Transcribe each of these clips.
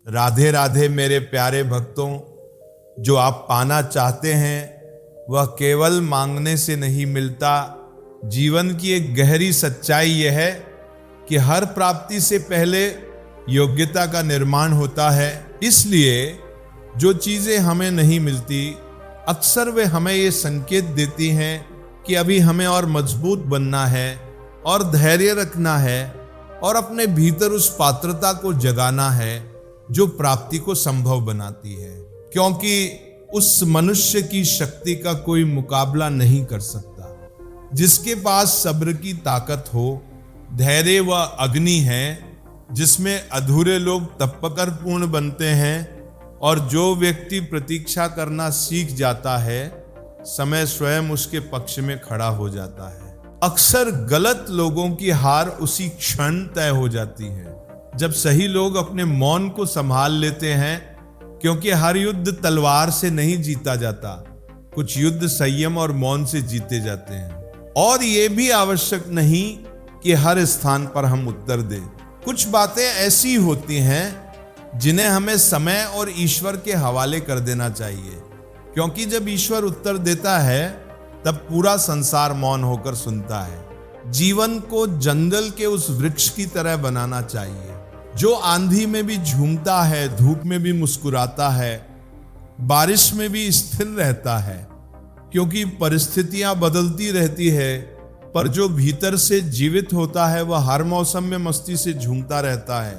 राधे राधे मेरे प्यारे भक्तों, जो आप पाना चाहते हैं वह केवल मांगने से नहीं मिलता। जीवन की एक गहरी सच्चाई यह है कि हर प्राप्ति से पहले योग्यता का निर्माण होता है। इसलिए जो चीजें हमें नहीं मिलती, अक्सर वे हमें ये संकेत देती हैं कि अभी हमें और मजबूत बनना है और धैर्य रखना है और अपने भीतर उस पात्रता को जगाना है जो प्राप्ति को संभव बनाती है, क्योंकि उस मनुष्य की शक्ति का कोई मुकाबला नहीं कर सकता। जिसके पास सब्र की ताकत हो, धैर्य व अग्नि है जिसमें अधूरे लोग तपकर पूर्ण बनते हैं, और जो व्यक्ति प्रतीक्षा करना सीख जाता है, समय स्वयं उसके पक्ष में खड़ा हो जाता है। अक्सर गलत लोगों की हार उसी क्षण तय हो जाती है जब सही लोग अपने मौन को संभाल लेते हैं, क्योंकि हर युद्ध तलवार से नहीं जीता जाता, कुछ युद्ध संयम और मौन से जीते जाते हैं। और यह भी आवश्यक नहीं कि हर स्थान पर हम उत्तर दें। कुछ बातें ऐसी होती हैं जिन्हें हमें समय और ईश्वर के हवाले कर देना चाहिए, क्योंकि जब ईश्वर उत्तर देता है तब पूरा संसार मौन होकर सुनता है। जीवन को जंगल के उस वृक्ष की तरह बनाना चाहिए जो आंधी में भी झूमता है, धूप में भी मुस्कुराता है, बारिश में भी स्थिर रहता है, क्योंकि परिस्थितियां बदलती रहती है, पर जो भीतर से जीवित होता है वह हर मौसम में मस्ती से झूमता रहता है।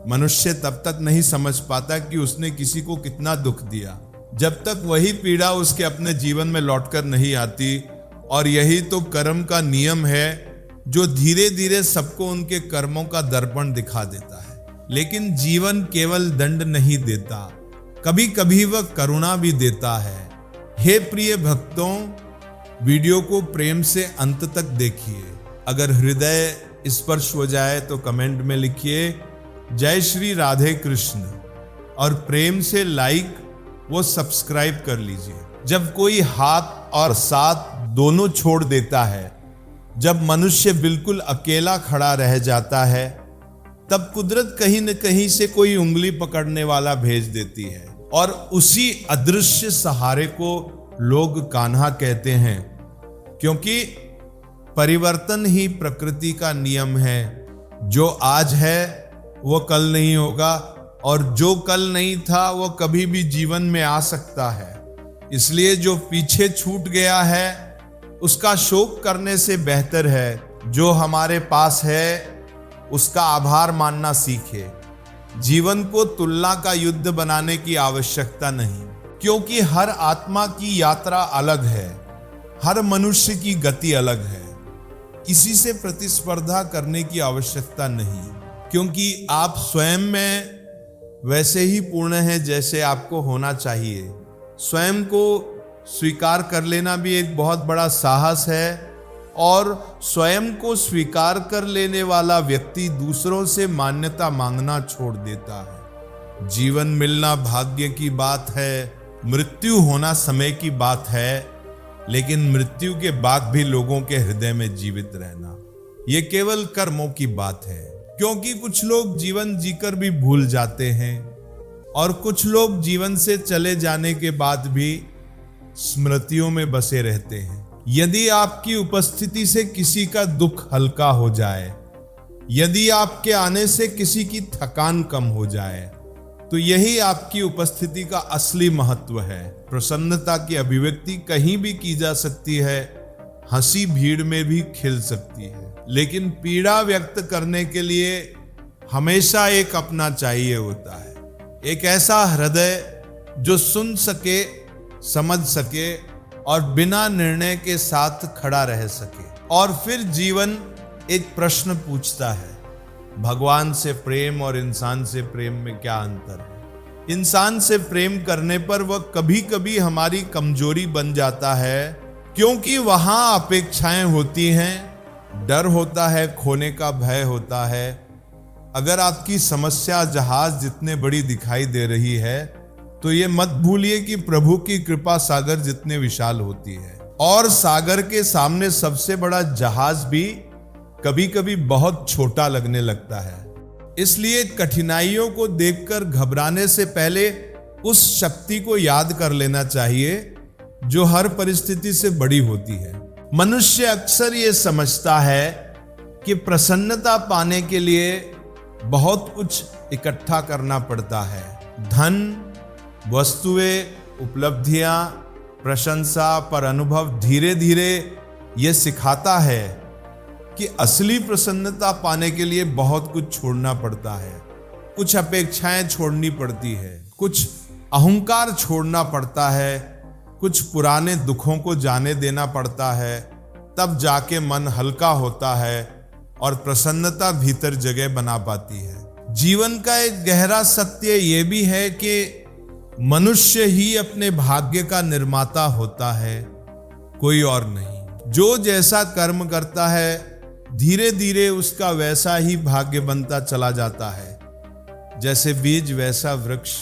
मनुष्य तब तक नहीं समझ पाता कि उसने किसी को कितना दुख दिया, जब तक वही पीड़ा उसके अपने जीवन में लौटकर नहीं आती। और यही तो कर्म का नियम है जो धीरे धीरे सबको उनके कर्मों का दर्पण दिखा देता है। लेकिन जीवन केवल दंड नहीं देता, कभी कभी वह करुणा भी देता है। हे प्रिय भक्तों, वीडियो को प्रेम से अंत तक देखिए। अगर हृदय स्पर्श हो जाए तो कमेंट में लिखिए जय श्री राधे कृष्ण, और प्रेम से लाइक वो सब्सक्राइब कर लीजिए। जब कोई हाथ और साथ दोनों छोड़ देता है, जब मनुष्य बिल्कुल अकेला खड़ा रह जाता है, तब कुदरत कहीं न कहीं से कोई उंगली पकड़ने वाला भेज देती है, और उसी अदृश्य सहारे को लोग कान्हा कहते हैं, क्योंकि परिवर्तन ही प्रकृति का नियम है। जो आज है वो कल नहीं होगा, और जो कल नहीं था वो कभी भी जीवन में आ सकता है। इसलिए जो पीछे छूट गया है उसका शोक करने से बेहतर है जो हमारे पास है उसका आभार मानना सीखे। जीवन को तुलना का युद्ध बनाने की आवश्यकता नहीं, क्योंकि हर आत्मा की यात्रा अलग है, हर मनुष्य की गति अलग है। किसी से प्रतिस्पर्धा करने की आवश्यकता नहीं, क्योंकि आप स्वयं में वैसे ही पूर्ण हैं जैसे आपको होना चाहिए। स्वयं को स्वीकार कर लेना भी एक बहुत बड़ा साहस है, और स्वयं को स्वीकार कर लेने वाला व्यक्ति दूसरों से मान्यता मांगना छोड़ देता है। जीवन मिलना भाग्य की बात है, मृत्यु होना समय की बात है, लेकिन मृत्यु के बाद भी लोगों के हृदय में जीवित रहना ये केवल कर्मों की बात है। क्योंकि कुछ लोग जीवन जीकर भी भूल जाते हैं, और कुछ लोग जीवन से चले जाने के बाद भी स्मृतियों में बसे रहते हैं। यदि आपकी उपस्थिति से किसी का दुख हल्का हो जाए, यदि आपके आने से किसी की थकान कम हो जाए, तो यही आपकी उपस्थिति का असली महत्व है। प्रसन्नता की अभिव्यक्ति कहीं भी की जा सकती है, हंसी भीड़ में भी खिल सकती है, लेकिन पीड़ा व्यक्त करने के लिए हमेशा एक अपना चाहिए होता है, एक ऐसा हृदय जो सुन सके, समझ सके और बिना निर्णय के साथ खड़ा रह सके। और फिर जीवन एक प्रश्न पूछता है, भगवान से प्रेम और इंसान से प्रेम में क्या अंतर है? इंसान से प्रेम करने पर वह कभी कभी हमारी कमजोरी बन जाता है, क्योंकि वहां अपेक्षाएं होती हैं, डर होता है, खोने का भय होता है। अगर आपकी समस्या जहाज जितने बड़ी दिखाई दे रही है, तो ये मत भूलिए कि प्रभु की कृपा सागर जितने विशाल होती है, और सागर के सामने सबसे बड़ा जहाज भी कभी कभी बहुत छोटा लगने लगता है। इसलिए कठिनाइयों को देखकर घबराने से पहले उस शक्ति को याद कर लेना चाहिए जो हर परिस्थिति से बड़ी होती है। मनुष्य अक्सर ये समझता है कि प्रसन्नता पाने के लिए बहुत कुछ इकट्ठा करना पड़ता है। धन, वस्तुएं, उपलब्धियां, प्रशंसा, पर अनुभव धीरे धीरे ये सिखाता है कि असली प्रसन्नता पाने के लिए बहुत कुछ छोड़ना पड़ता है। कुछ अपेक्षाएं छोड़नी पड़ती है, कुछ अहंकार छोड़ना पड़ता है, कुछ पुराने दुखों को जाने देना पड़ता है, तब जाके मन हल्का होता है और प्रसन्नता भीतर जगह बना पाती है। जीवन का एक गहरा सत्य ये भी है कि मनुष्य ही अपने भाग्य का निर्माता होता है, कोई और नहीं। जो जैसा कर्म करता है धीरे धीरे उसका वैसा ही भाग्य बनता चला जाता है, जैसे बीज वैसा वृक्ष।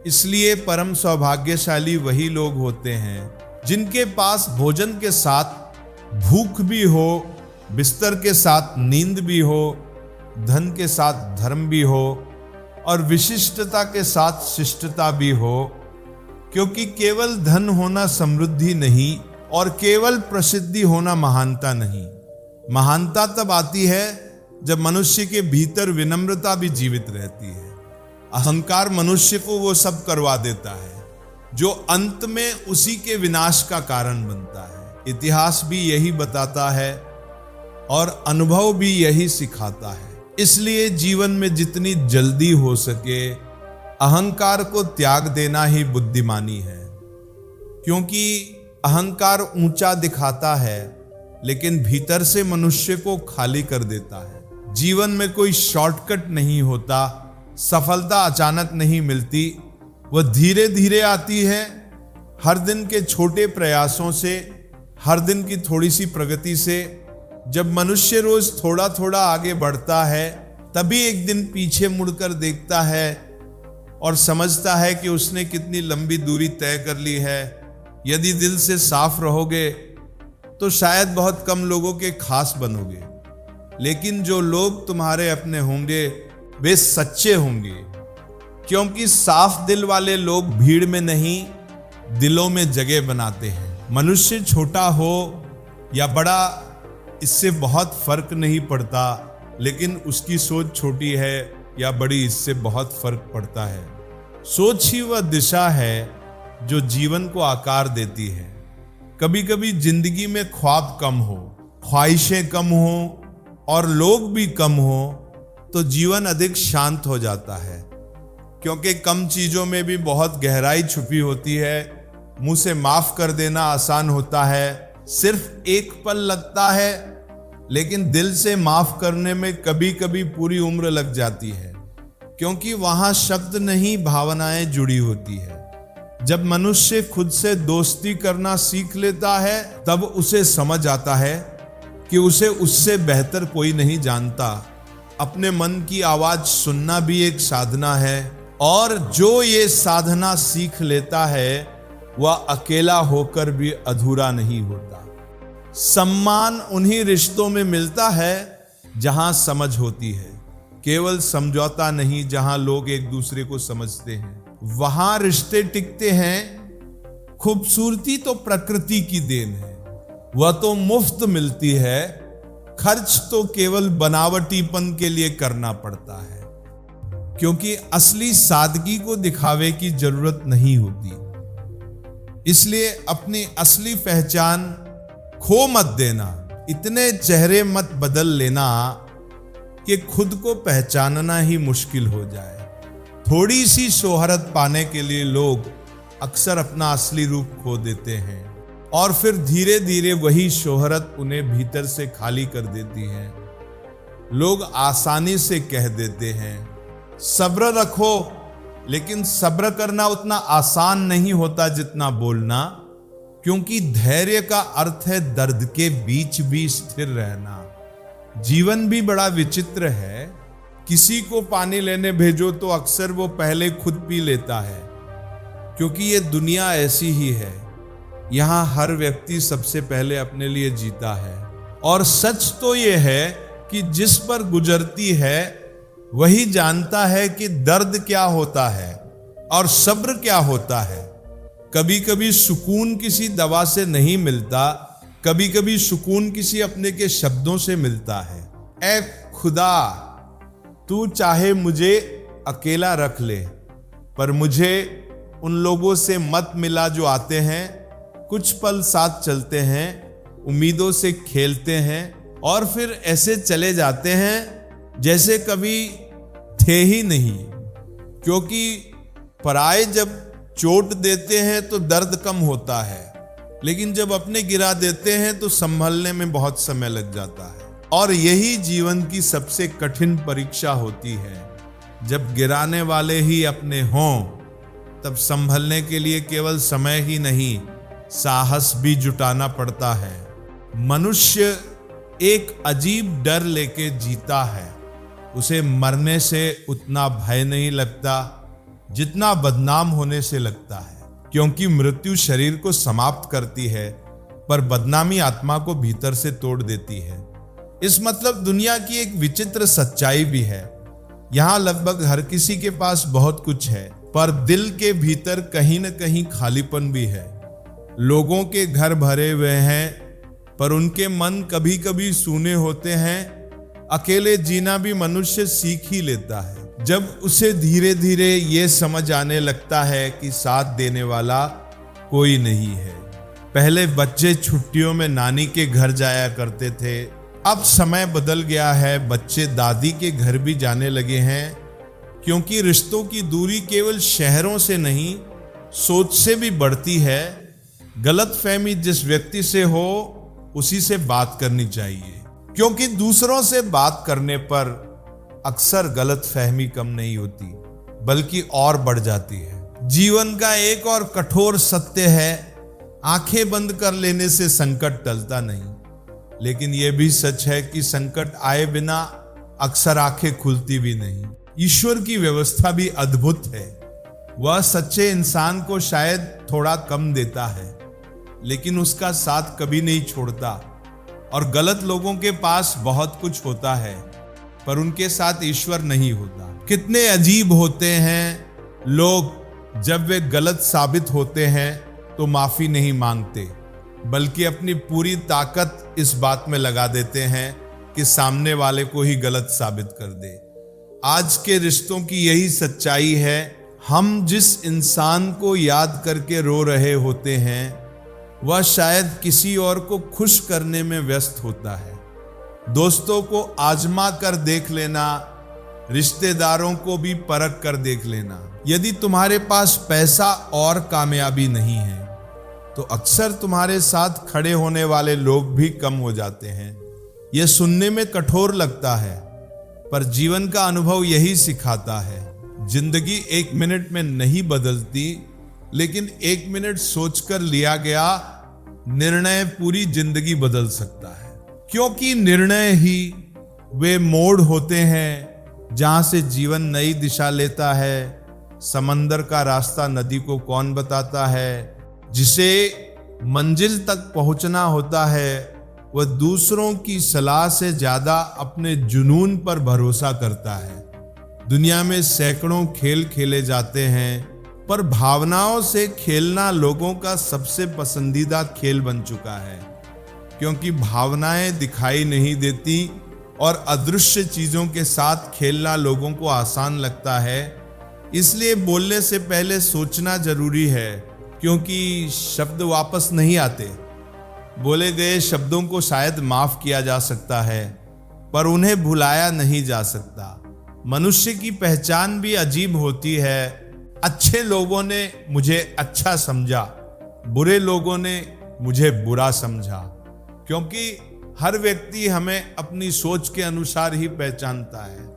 इसलिए परम सौभाग्यशाली वही लोग होते हैं जिनके पास भोजन के साथ भूख भी हो, बिस्तर के साथ नींद भी हो, धन के साथ धर्म भी हो और विशिष्टता के साथ शिष्टता भी हो। क्योंकि केवल धन होना समृद्धि नहीं और केवल प्रसिद्धि होना महानता नहीं। महानता तब आती है जब मनुष्य के भीतर विनम्रता भी जीवित रहती है। अहंकार मनुष्य को वो सब करवा देता है जो अंत में उसी के विनाश का कारण बनता है। इतिहास भी यही बताता है और अनुभव भी यही सिखाता है। इसलिए जीवन में जितनी जल्दी हो सके अहंकार को त्याग देना ही बुद्धिमानी है। क्योंकि अहंकार ऊंचा दिखाता है लेकिन भीतर से मनुष्य को खाली कर देता है। जीवन में कोई शॉर्टकट नहीं होता, सफलता अचानक नहीं मिलती, वह धीरे धीरे आती है। हर दिन के छोटे प्रयासों से, हर दिन की थोड़ी सी प्रगति से। जब मनुष्य रोज थोड़ा थोड़ा आगे बढ़ता है तभी एक दिन पीछे मुड़कर देखता है और समझता है कि उसने कितनी लंबी दूरी तय कर ली है। यदि दिल से साफ रहोगे तो शायद बहुत कम लोगों के खास बनोगे, लेकिन जो लोग तुम्हारे अपने होंगे वे सच्चे होंगे। क्योंकि साफ दिल वाले लोग भीड़ में नहीं, दिलों में जगह बनाते हैं। मनुष्य छोटा हो या बड़ा इससे बहुत फर्क नहीं पड़ता, लेकिन उसकी सोच छोटी है या बड़ी इससे बहुत फर्क पड़ता है। सोच ही वह दिशा है जो जीवन को आकार देती है। कभी कभी जिंदगी में ख्वाब कम हो, ख्वाहिशें कम हो और लोग भी कम हो तो जीवन अधिक शांत हो जाता है। क्योंकि कम चीजों में भी बहुत गहराई छुपी होती है। मुंह से माफ कर देना आसान होता है, सिर्फ एक पल लगता है, लेकिन दिल से माफ करने में कभी कभी पूरी उम्र लग जाती है। क्योंकि वहां शब्द नहीं, भावनाएं जुड़ी होती है। जब मनुष्य खुद से दोस्ती करना सीख लेता है तब उसे समझ आता है कि उसे उससे बेहतर कोई नहीं जानता। अपने मन की आवाज सुनना भी एक साधना है और जो ये साधना सीख लेता है वह अकेला होकर भी अधूरा नहीं होता। सम्मान उन्हीं रिश्तों में मिलता है जहां समझ होती है, केवल समझौता नहीं। जहां लोग एक दूसरे को समझते हैं वहां रिश्ते टिकते हैं। खूबसूरती तो प्रकृति की देन है, वह तो मुफ्त मिलती है। खर्च तो केवल बनावटीपन के लिए करना पड़ता है, क्योंकि असली सादगी को दिखावे की जरूरत नहीं होती। इसलिए अपनी असली पहचान खो मत देना, इतने चेहरे मत बदल लेना कि खुद को पहचानना ही मुश्किल हो जाए। थोड़ी सी शोहरत पाने के लिए लोग अक्सर अपना असली रूप खो देते हैं और फिर धीरे धीरे वही शोहरत उन्हें भीतर से खाली कर देती है। लोग आसानी से कह देते हैं सब्र रखो, लेकिन सब्र करना उतना आसान नहीं होता जितना बोलना। क्योंकि धैर्य का अर्थ है दर्द के बीच भी स्थिर रहना। जीवन भी बड़ा विचित्र है। किसी को पानी लेने भेजो तो अक्सर वो पहले खुद पी लेता है, क्योंकि ये दुनिया ऐसी ही है। यहां हर व्यक्ति सबसे पहले अपने लिए जीता है। और सच तो ये है कि जिस पर गुजरती है वही जानता है कि दर्द क्या होता है और सब्र क्या होता है। कभी कभी सुकून किसी दवा से नहीं मिलता, कभी कभी सुकून किसी अपने के शब्दों से मिलता है। ऐ खुदा, तू चाहे मुझे अकेला रख ले, पर मुझे उन लोगों से मत मिला जो आते हैं, कुछ पल साथ चलते हैं, उम्मीदों से खेलते हैं और फिर ऐसे चले जाते हैं जैसे कभी थे ही नहीं। क्योंकि पराये जब चोट देते हैं तो दर्द कम होता है, लेकिन जब अपने गिरा देते हैं तो संभलने में बहुत समय लग जाता है। और यही जीवन की सबसे कठिन परीक्षा होती है। जब गिराने वाले ही अपने हों, तब संभलने के लिए केवल समय ही नहीं, साहस भी जुटाना पड़ता है। मनुष्य एक अजीब डर लेके जीता है। उसे मरने से उतना भय नहीं लगता जितना बदनाम होने से लगता है, क्योंकि मृत्यु शरीर को समाप्त करती है, पर बदनामी आत्मा को भीतर से तोड़ देती है। इस मतलब दुनिया की एक विचित्र सच्चाई भी है। यहाँ लगभग हर किसी के पास बहुत कुछ है, पर दिल के भीतर कहीं न कहीं खालीपन भी है। लोगों के घर भरे हुए हैं, पर उनके मन कभी कभी सूने होते हैं। अकेले जीना भी मनुष्य सीख ही लेता है जब उसे धीरे धीरे ये समझ आने लगता है कि साथ देने वाला कोई नहीं है। पहले बच्चे छुट्टियों में नानी के घर जाया करते थे, अब समय बदल गया है, बच्चे दादी के घर भी जाने लगे हैं, क्योंकि रिश्तों की दूरी केवल शहरों से नहीं, सोच से भी बढ़ती है। गलतफहमी जिस व्यक्ति से हो उसी से बात करनी चाहिए, क्योंकि दूसरों से बात करने पर अक्सर गलतफहमी कम नहीं होती बल्कि और बढ़ जाती है। जीवन का एक और कठोर सत्य है, आंखें बंद कर लेने से संकट टलता नहीं, लेकिन यह भी सच है कि संकट आए बिना अक्सर आंखें खुलती भी नहीं। ईश्वर की व्यवस्था भी अद्भुत है। वह सच्चे इंसान को शायद थोड़ा कम देता है, लेकिन उसका साथ कभी नहीं छोड़ता। और गलत लोगों के पास बहुत कुछ होता है, पर उनके साथ ईश्वर नहीं होता। कितने अजीब होते हैं लोग, जब वे गलत साबित होते हैं तो माफी नहीं मांगते, बल्कि अपनी पूरी ताकत इस बात में लगा देते हैं कि सामने वाले को ही गलत साबित कर दे। आज के रिश्तों की यही सच्चाई है। हम जिस इंसान को याद करके रो रहे होते हैं, वह शायद किसी और को खुश करने में व्यस्त होता है। दोस्तों को आजमा कर देख लेना, रिश्तेदारों को भी परख कर देख लेना। यदि तुम्हारे पास पैसा और कामयाबी नहीं है, तो अक्सर तुम्हारे साथ खड़े होने वाले लोग भी कम हो जाते हैं। यह सुनने में कठोर लगता है, पर जीवन का अनुभव यही सिखाता है। जिंदगी 1 मिनट में नहीं बदलती, लेकिन 1 मिनट सोचकर लिया गया निर्णय पूरी जिंदगी बदल सकता है। क्योंकि निर्णय ही वे मोड़ होते हैं जहां से जीवन नई दिशा लेता है। समंदर का रास्ता नदी को कौन बताता है? जिसे मंजिल तक पहुंचना होता है, वह दूसरों की सलाह से ज्यादा अपने जुनून पर भरोसा करता है। दुनिया में सैकड़ों खेल खेले जाते हैं, पर भावनाओं से खेलना लोगों का सबसे पसंदीदा खेल बन चुका है। क्योंकि भावनाएं दिखाई नहीं देती और अदृश्य चीजों के साथ खेलना लोगों को आसान लगता है। इसलिए बोलने से पहले सोचना जरूरी है, क्योंकि शब्द वापस नहीं आते। बोले गए शब्दों को शायद माफ किया जा सकता है, पर उन्हें भुलाया नहीं जा सकता। मनुष्य की पहचान भी अजीब होती है। अच्छे लोगों ने मुझे अच्छा समझा, बुरे लोगों ने मुझे बुरा समझा, क्योंकि हर व्यक्ति हमें अपनी सोच के अनुसार ही पहचानता है।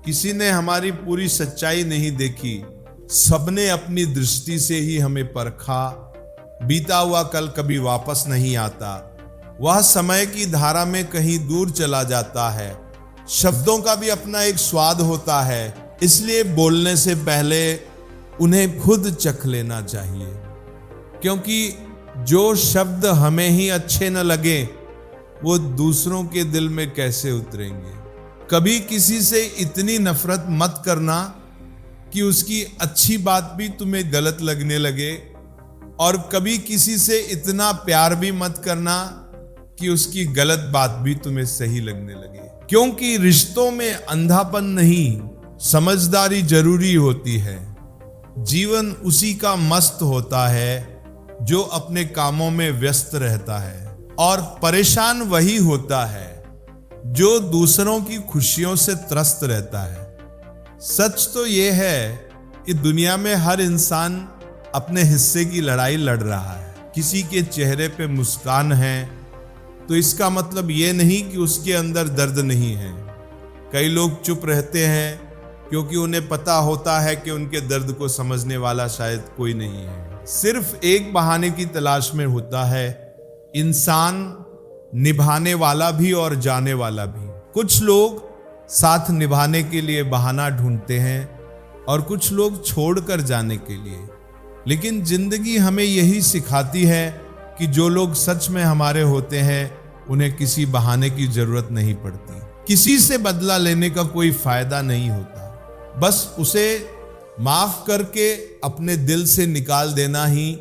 किसी ने हमारी पूरी सच्चाई नहीं देखी, सबने अपनी दृष्टि से ही हमें परखा। बीता हुआ कल कभी वापस नहीं आता, वह समय की धारा में कहीं दूर चला जाता है। शब्दों का भी अपना एक स्वाद होता है, इसलिए बोलने से पहले उन्हें खुद चख लेना चाहिए। क्योंकि जो शब्द हमें ही अच्छे न लगे, वो दूसरों के दिल में कैसे उतरेंगे। कभी किसी से इतनी नफरत मत करना कि उसकी अच्छी बात भी तुम्हें गलत लगने लगे, और कभी किसी से इतना प्यार भी मत करना कि उसकी गलत बात भी तुम्हें सही लगने लगे। क्योंकि रिश्तों में अंधापन नहीं, समझदारी जरूरी होती है। जीवन उसी का मस्त होता है जो अपने कामों में व्यस्त रहता है, और परेशान वही होता है जो दूसरों की खुशियों से त्रस्त रहता है। सच तो यह है कि दुनिया में हर इंसान अपने हिस्से की लड़ाई लड़ रहा है। किसी के चेहरे पे मुस्कान है तो इसका मतलब ये नहीं कि उसके अंदर दर्द नहीं है। कई लोग चुप रहते हैं क्योंकि उन्हें पता होता है कि उनके दर्द को समझने वाला शायद कोई नहीं है। सिर्फ एक बहाने की तलाश में होता है इंसान, निभाने वाला भी और जाने वाला भी। कुछ लोग साथ निभाने के लिए बहाना ढूंढते हैं और कुछ लोग छोड़कर जाने के लिए। लेकिन जिंदगी हमें यही सिखाती है कि जो लोग सच में हमारे होते हैं उन्हें किसी बहाने की जरूरत नहीं पड़ती। किसी से बदला लेने का कोई फायदा नहीं होता, बस उसे माफ करके अपने दिल से निकाल देना ही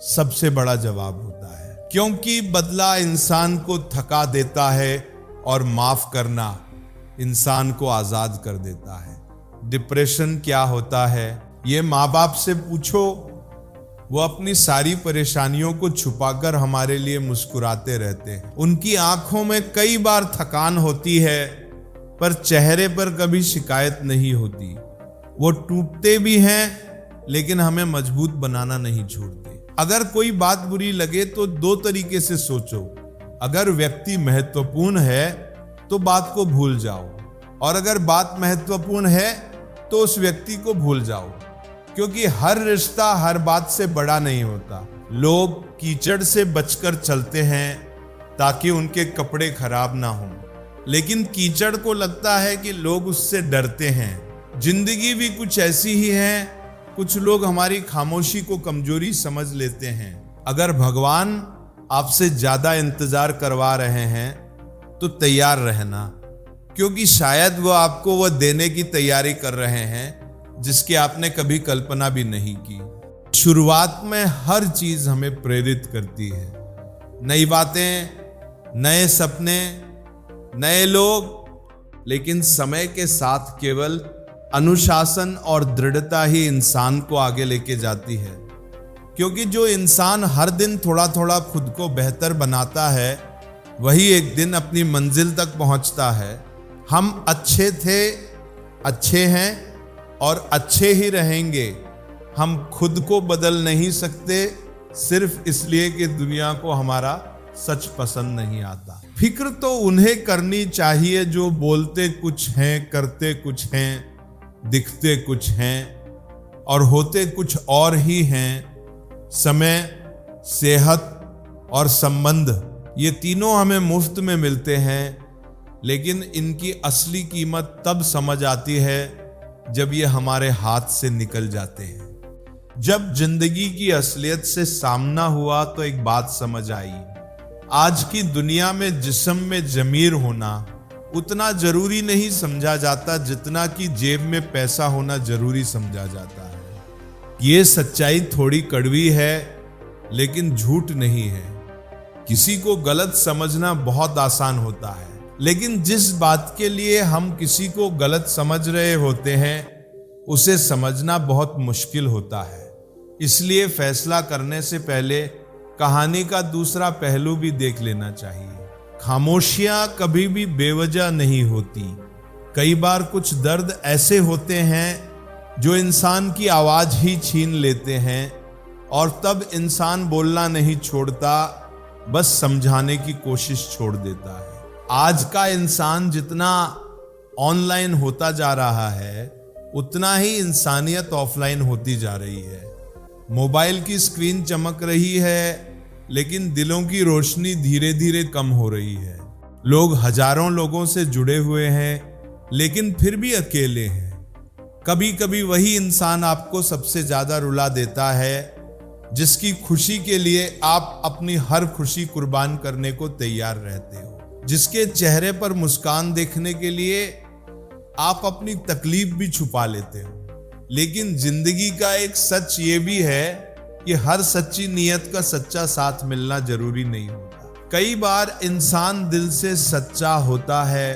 सबसे बड़ा जवाब होता है। क्योंकि बदला इंसान को थका देता है और माफ करना इंसान को आजाद कर देता है। डिप्रेशन क्या होता है ये माँ बाप से पूछो, वो अपनी सारी परेशानियों को छुपाकर हमारे लिए मुस्कुराते रहते हैं। उनकी आंखों में कई बार थकान होती है पर चेहरे पर कभी शिकायत नहीं होती। वो टूटते भी हैं लेकिन हमें मजबूत बनाना नहीं छोड़ते। अगर कोई बात बुरी लगे तो दो तरीके से सोचो। अगर व्यक्ति महत्वपूर्ण है तो बात को भूल जाओ, और अगर बात महत्वपूर्ण है तो उस व्यक्ति को भूल जाओ। क्योंकि हर रिश्ता हर बात से बड़ा नहीं होता। लोग कीचड़ से बचकर चलते हैं ताकि उनके कपड़े खराब ना हों, लेकिन कीचड़ को लगता है कि लोग उससे डरते हैं। जिंदगी भी कुछ ऐसी ही है, कुछ लोग हमारी खामोशी को कमजोरी समझ लेते हैं। अगर भगवान आपसे ज्यादा इंतजार करवा रहे हैं तो तैयार रहना, क्योंकि शायद वो आपको वह देने की तैयारी कर रहे हैं जिसकी आपने कभी कल्पना भी नहीं की। शुरुआत में हर चीज हमें प्रेरित करती है। नई बातें, नए सपने, नए लोग, लेकिन समय के साथ केवल अनुशासन और दृढ़ता ही इंसान को आगे लेके जाती है। क्योंकि जो इंसान हर दिन थोड़ा थोड़ा खुद को बेहतर बनाता है वही एक दिन अपनी मंजिल तक पहुंचता है। हम अच्छे थे, अच्छे हैं और अच्छे ही रहेंगे। हम खुद को बदल नहीं सकते सिर्फ इसलिए कि दुनिया को हमारा सच पसंद नहीं आता। फिक्र तो उन्हें करनी चाहिए जो बोलते कुछ हैं, करते कुछ हैं, दिखते कुछ हैं और होते कुछ और ही हैं। समय, सेहत और संबंध, ये तीनों हमें मुफ्त में मिलते हैं, लेकिन इनकी असली कीमत तब समझ आती है जब ये हमारे हाथ से निकल जाते हैं। जब जिंदगी की असलियत से सामना हुआ तो एक बात समझ आई। आज की दुनिया में जिस्म में जमीर होना उतना जरूरी नहीं समझा जाता जितना कि जेब में पैसा होना जरूरी समझा जाता है। ये सच्चाई थोड़ी कड़वी है लेकिन झूठ नहीं है। किसी को गलत समझना बहुत आसान होता है, लेकिन जिस बात के लिए हम किसी को गलत समझ रहे होते हैं उसे समझना बहुत मुश्किल होता है। इसलिए फैसला करने से पहले कहानी का दूसरा पहलू भी देख लेना चाहिए। खामोशियां कभी भी बेवजह नहीं होती। कई बार कुछ दर्द ऐसे होते हैं जो इंसान की आवाज ही छीन लेते हैं, और तब इंसान बोलना नहीं छोड़ता, बस समझाने की कोशिश छोड़ देता है। आज का इंसान जितना ऑनलाइन होता जा रहा है उतना ही इंसानियत ऑफलाइन होती जा रही है। मोबाइल की स्क्रीन चमक रही है लेकिन दिलों की रोशनी धीरे धीरे कम हो रही है। लोग हजारों लोगों से जुड़े हुए हैं लेकिन फिर भी अकेले हैं। कभी कभी वही इंसान आपको सबसे ज्यादा रुला देता है जिसकी खुशी के लिए आप अपनी हर खुशी कुर्बान करने को तैयार रहते हो, जिसके चेहरे पर मुस्कान देखने के लिए आप अपनी तकलीफ भी छुपा लेते हो। लेकिन जिंदगी का एक सच ये भी है कि हर सच्ची नीयत का सच्चा साथ मिलना जरूरी नहीं होता। कई बार इंसान दिल से सच्चा होता है,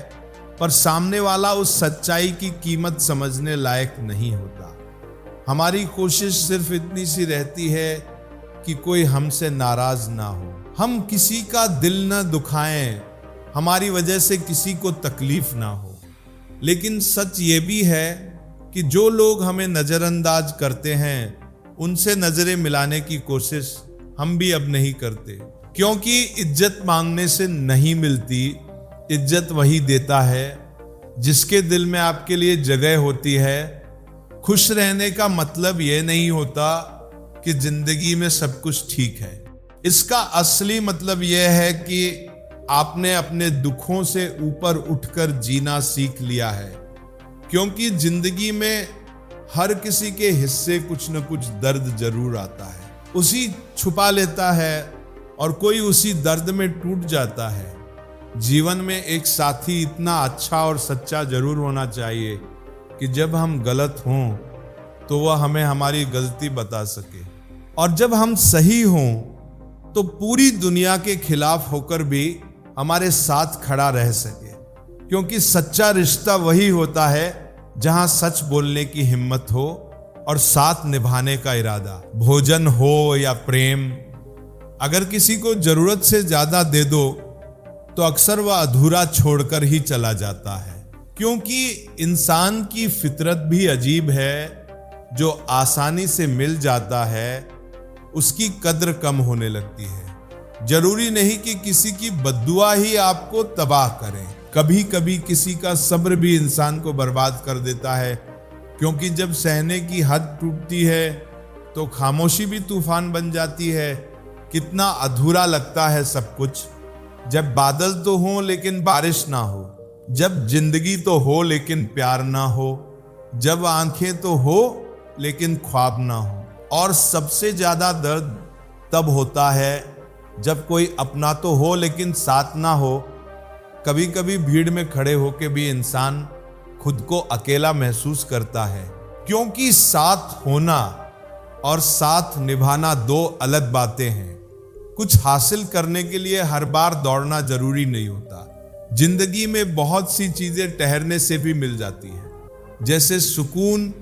पर सामने वाला उस सच्चाई की कीमत समझने लायक नहीं होता। हमारी कोशिश सिर्फ इतनी सी रहती है कि कोई हमसे नाराज ना हो, हम किसी का दिल न दुखाएं, हमारी वजह से किसी को तकलीफ ना हो। लेकिन सच ये भी है कि जो लोग हमें नजरअंदाज करते हैं, उनसे नजरें मिलाने की कोशिश हम भी अब नहीं करते, क्योंकि इज्जत मांगने से नहीं मिलती। इज्जत वही देता है जिसके दिल में आपके लिए जगह होती है। खुश रहने का मतलब यह नहीं होता कि जिंदगी में सब कुछ ठीक है। इसका असली मतलब यह है कि आपने अपने दुखों से ऊपर उठकर जीना सीख लिया है, क्योंकि जिंदगी में हर किसी के हिस्से कुछ न कुछ दर्द जरूर आता है, उसी छुपा लेता है और कोई उसी दर्द में टूट जाता है। जीवन में एक साथी इतना अच्छा और सच्चा जरूर होना चाहिए कि जब हम गलत हों तो वह हमें हमारी गलती बता सके, और जब हम सही हों तो पूरी दुनिया के खिलाफ होकर भी हमारे साथ खड़ा रह सके। क्योंकि सच्चा रिश्ता वही होता है जहां सच बोलने की हिम्मत हो और साथ निभाने का इरादा। भोजन हो या प्रेम, अगर किसी को जरूरत से ज्यादा दे दो तो अक्सर वह अधूरा छोड़कर ही चला जाता है। क्योंकि इंसान की फितरत भी अजीब है, जो आसानी से मिल जाता है उसकी कद्र कम होने लगती है। जरूरी नहीं कि किसी की बद्दुआ ही आपको तबाह करे, कभी कभी किसी का सब्र भी इंसान को बर्बाद कर देता है। क्योंकि जब सहने की हद टूटती है तो खामोशी भी तूफान बन जाती है। कितना अधूरा लगता है सब कुछ, जब बादल तो हो लेकिन बारिश ना हो, जब जिंदगी तो हो लेकिन प्यार ना हो, जब आंखें तो हो लेकिन ख्वाब ना हो। और सबसे ज्यादा दर्द तब होता है जब कोई अपना तो हो लेकिन साथ ना हो। कभी कभी भीड़ में खड़े होकर भी इंसान खुद को अकेला महसूस करता है, क्योंकि साथ होना और साथ निभाना दो अलग बातें हैं। कुछ हासिल करने के लिए हर बार दौड़ना जरूरी नहीं होता। जिंदगी में बहुत सी चीजें ठहरने से भी मिल जाती हैं, जैसे सुकून,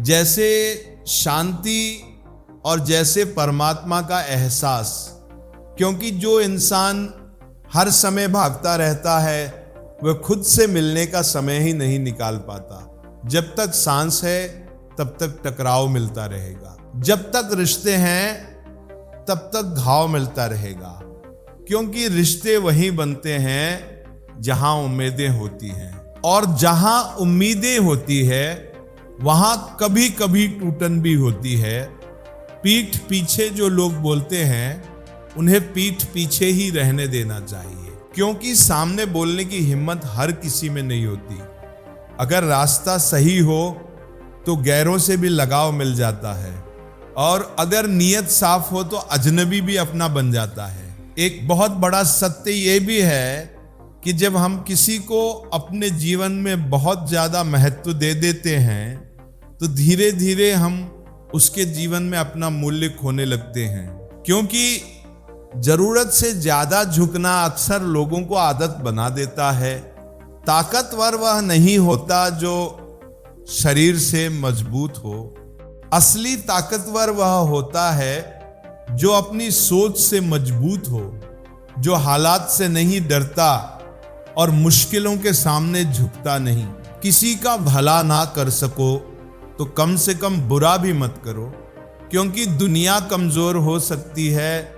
जैसे शांति और जैसे परमात्मा का एहसास। क्योंकि जो इंसान हर समय भागता रहता है वह खुद से मिलने का समय ही नहीं निकाल पाता। जब तक सांस है तब तक टकराव मिलता रहेगा, जब तक रिश्ते हैं तब तक घाव मिलता रहेगा। क्योंकि रिश्ते वहीं बनते हैं जहां उम्मीदें होती हैं, और जहां उम्मीदें होती है वहां कभी कभी टूटन भी होती है। पीठ पीछे जो लोग बोलते हैं उन्हें पीठ पीछे ही रहने देना चाहिए, क्योंकि सामने बोलने की हिम्मत हर किसी में नहीं होती। अगर रास्ता सही हो तो गैरों से भी लगाव मिल जाता है, और अगर नीयत साफ हो तो अजनबी भी अपना बन जाता है। एक बहुत बड़ा सत्य ये भी है कि जब हम किसी को अपने जीवन में बहुत ज्यादा महत्व दे देते हैं तो धीरे धीरे हम उसके जीवन में अपना मूल्य खोने लगते हैं। क्योंकि जरूरत से ज्यादा झुकना अक्सर लोगों को आदत बना देता है। ताकतवर वह नहीं होता जो शरीर से मजबूत हो, असली ताकतवर वह होता है जो अपनी सोच से मजबूत हो, जो हालात से नहीं डरता और मुश्किलों के सामने झुकता नहीं। किसी का भला ना कर सको तो कम से कम बुरा भी मत करो, क्योंकि दुनिया कमजोर हो सकती है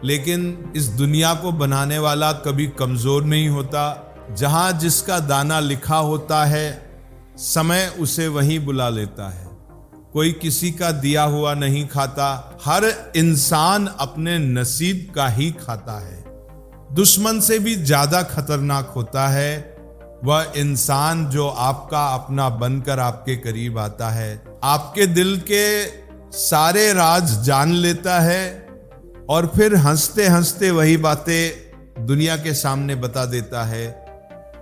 लेकिन इस दुनिया को बनाने वाला कभी कमजोर नहीं होता। जहां जिसका दाना लिखा होता है समय उसे वहीं बुला लेता है। कोई किसी का दिया हुआ नहीं खाता, हर इंसान अपने नसीब का ही खाता है। दुश्मन से भी ज्यादा खतरनाक होता है वह इंसान जो आपका अपना बनकर आपके करीब आता है, आपके दिल के सारे राज जान लेता है और फिर हंसते हंसते वही बातें दुनिया के सामने बता देता है।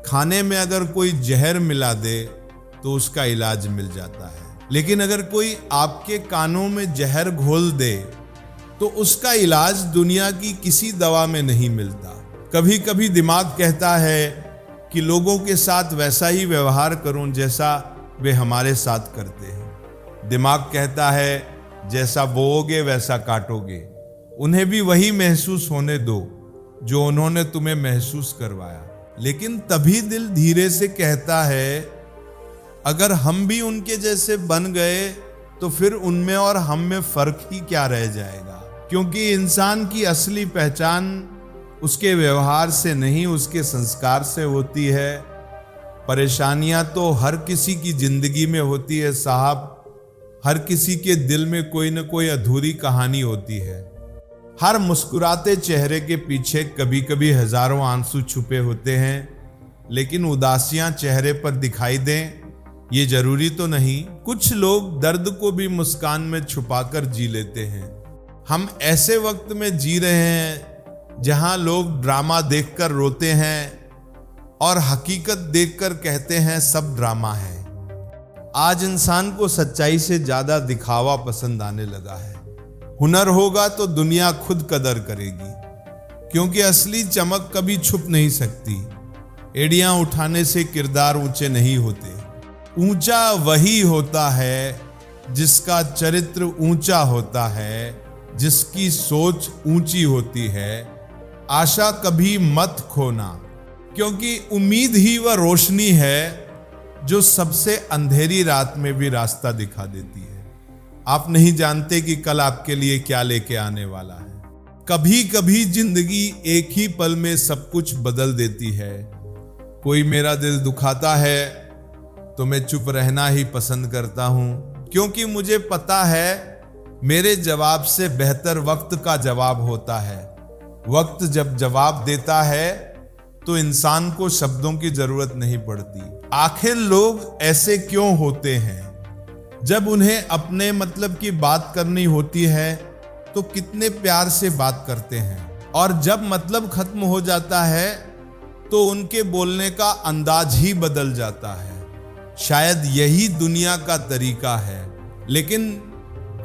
खाने में अगर कोई जहर मिला दे तो उसका इलाज मिल जाता है। लेकिन अगर कोई आपके कानों में जहर घोल दे तो उसका इलाज दुनिया की किसी दवा में नहीं मिलता। कभी कभी दिमाग कहता है कि लोगों के साथ वैसा ही व्यवहार करूं जैसा वे हमारे साथ करते हैं। दिमाग कहता है जैसा बोओगे वैसा काटोगे, उन्हें भी वही महसूस होने दो जो उन्होंने तुम्हें महसूस करवाया। लेकिन तभी दिल धीरे से कहता है अगर हम भी उनके जैसे बन गए तो फिर उनमें और हम में फर्क ही क्या रह जाएगा। क्योंकि इंसान की असली पहचान उसके व्यवहार से नहीं, उसके संस्कार से होती है। परेशानियां तो हर किसी की जिंदगी में होती है साहब, हर किसी के दिल में कोई न कोई अधूरी कहानी होती है। हर मुस्कुराते चेहरे के पीछे कभी कभी हजारों आंसू छुपे होते हैं, लेकिन उदासियां चेहरे पर दिखाई दें ये जरूरी तो नहीं। कुछ लोग दर्द को भी मुस्कान में छुपाकर जी लेते हैं। हम ऐसे वक्त में जी रहे हैं जहां लोग ड्रामा देखकर रोते हैं और हकीकत देखकर कहते हैं सब ड्रामा है। आज इंसान को सच्चाई से ज्यादा दिखावा पसंद आने लगा है। हुनर होगा तो दुनिया खुद कदर करेगी, क्योंकि असली चमक कभी छुप नहीं सकती। एड़ियां उठाने से किरदार ऊंचे नहीं होते। ऊंचा वही होता है जिसका चरित्र ऊंचा होता है, जिसकी सोच ऊंची होती है। आशा कभी मत खोना, क्योंकि उम्मीद ही वह रोशनी है जो सबसे अंधेरी रात में भी रास्ता दिखा देती है। आप नहीं जानते कि कल आपके लिए क्या लेके आने वाला है। कभी कभी जिंदगी एक ही पल में सब कुछ बदल देती है। कोई मेरा दिल दुखाता है तो मैं चुप रहना ही पसंद करता हूं, क्योंकि मुझे पता है मेरे जवाब से बेहतर वक्त का जवाब होता है। वक्त जब जवाब देता है तो इंसान को शब्दों की जरूरत नहीं पड़ती। आखिर लोग ऐसे क्यों होते हैं? जब उन्हें अपने मतलब की बात करनी होती है तो कितने प्यार से बात करते हैं, और जब मतलब खत्म हो जाता है तो उनके बोलने का अंदाज ही बदल जाता है। शायद यही दुनिया का तरीका है। लेकिन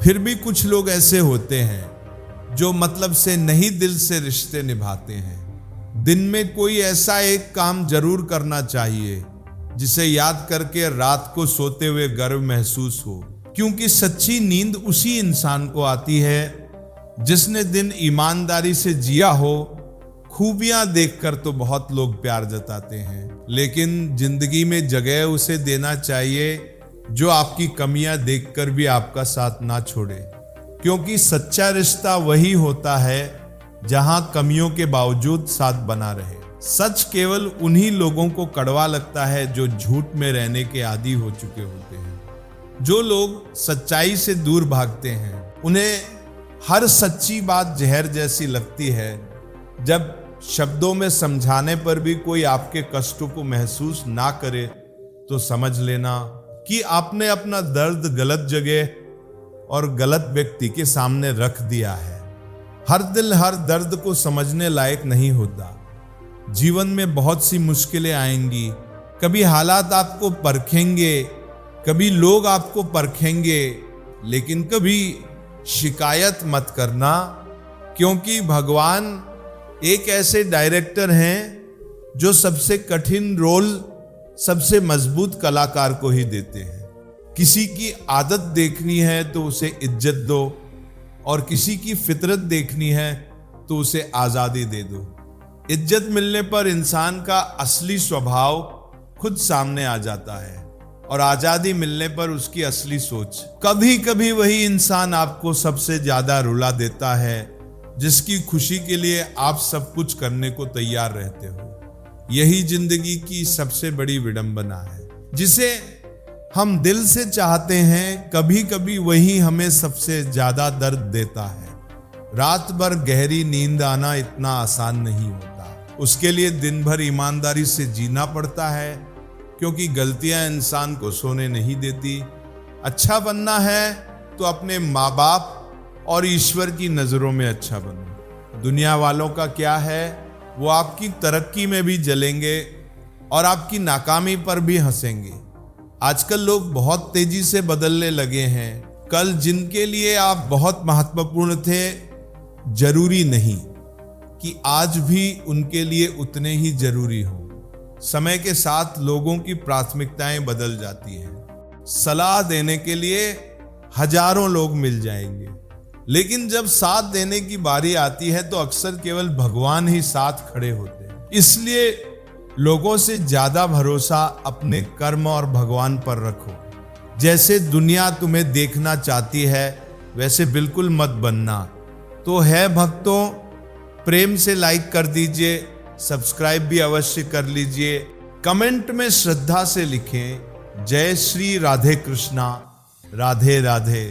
फिर भी कुछ लोग ऐसे होते हैं जो मतलब से नहीं दिल से रिश्ते निभाते हैं। दिन में कोई ऐसा एक काम जरूर करना चाहिए जिसे याद करके रात को सोते हुए गर्व महसूस हो, क्योंकि सच्ची नींद उसी इंसान को आती है जिसने दिन ईमानदारी से जिया हो। खूबियां देखकर तो बहुत लोग प्यार जताते हैं, लेकिन जिंदगी में जगह उसे देना चाहिए जो आपकी कमियां देखकर भी आपका साथ ना छोड़े, क्योंकि सच्चा रिश्ता वही होता है जहां कमियों के बावजूद साथ बना रहे। सच केवल उन्हीं लोगों को कड़वा लगता है जो झूठ में रहने के आदी हो चुके होते हैं। जो लोग सच्चाई से दूर भागते हैं उन्हें हर सच्ची बात जहर जैसी लगती है। जब शब्दों में समझाने पर भी कोई आपके कष्टों को महसूस ना करे तो समझ लेना कि आपने अपना दर्द गलत जगह और गलत व्यक्ति के सामने रख दिया है। हर दिल हर दर्द को समझने लायक नहीं होता। जीवन में बहुत सी मुश्किलें आएंगी। कभी हालात आपको परखेंगे, कभी लोग आपको परखेंगे, लेकिन कभी शिकायत मत करना, क्योंकि भगवान एक ऐसे डायरेक्टर हैं जो सबसे कठिन रोल सबसे मजबूत कलाकार को ही देते हैं। किसी की आदत देखनी है तो उसे इज्जत दो, और किसी की फितरत देखनी है तो उसे आजादी दे दो। इज्जत मिलने पर इंसान का असली स्वभाव खुद सामने आ जाता है, और आजादी मिलने पर उसकी असली सोच। कभी कभी वही इंसान आपको सबसे ज्यादा रुला देता है जिसकी खुशी के लिए आप सब कुछ करने को तैयार रहते हो। यही जिंदगी की सबसे बड़ी विडंबना है। जिसे हम दिल से चाहते हैं कभी कभी वही हमें सबसे ज्यादा दर्द देता है। रात भर गहरी नींद आना इतना आसान नहीं होता। उसके लिए दिन भर ईमानदारी से जीना पड़ता है, क्योंकि गलतियां इंसान को सोने नहीं देती। अच्छा बनना है तो अपने माँ बाप और ईश्वर की नजरों में अच्छा बनो। दुनिया वालों का क्या है, वो आपकी तरक्की में भी जलेंगे और आपकी नाकामी पर भी हंसेंगे। आजकल लोग बहुत तेजी से बदलने लगे हैं। कल जिनके लिए आप बहुत महत्वपूर्ण थे, जरूरी नहीं कि आज भी उनके लिए उतने ही जरूरी हो। समय के साथ लोगों की प्राथमिकताएं बदल जाती हैं। सलाह देने के लिए हजारों लोग मिल जाएंगे, लेकिन जब साथ देने की बारी आती है तो अक्सर केवल भगवान ही साथ खड़े होते हैं। इसलिए लोगों से ज्यादा भरोसा अपने कर्म और भगवान पर रखो। जैसे दुनिया तुम्हें देखना चाहती है वैसे बिल्कुल मत बनना। तो है भक्तों, प्रेम से लाइक कर दीजिए, सब्सक्राइब भी अवश्य कर लीजिए। कमेंट में श्रद्धा से लिखें, जय श्री राधे कृष्णा, राधे राधे।